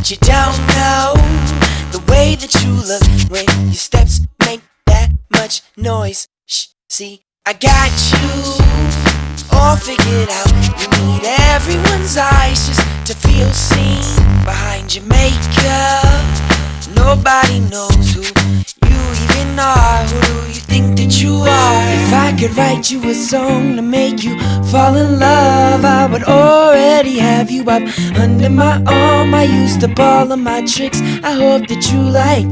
But you don't know the way that you look when your steps make that much noise. Shh, see, I got you all figured out. You need everyone's eyes just to feel seen. Behind your makeup, nobody knows who you even are. Who do you think that you are? If I could write you a song to make you fall in love, I would already have you up under my arm. I used up all of my tricks, I hope that you like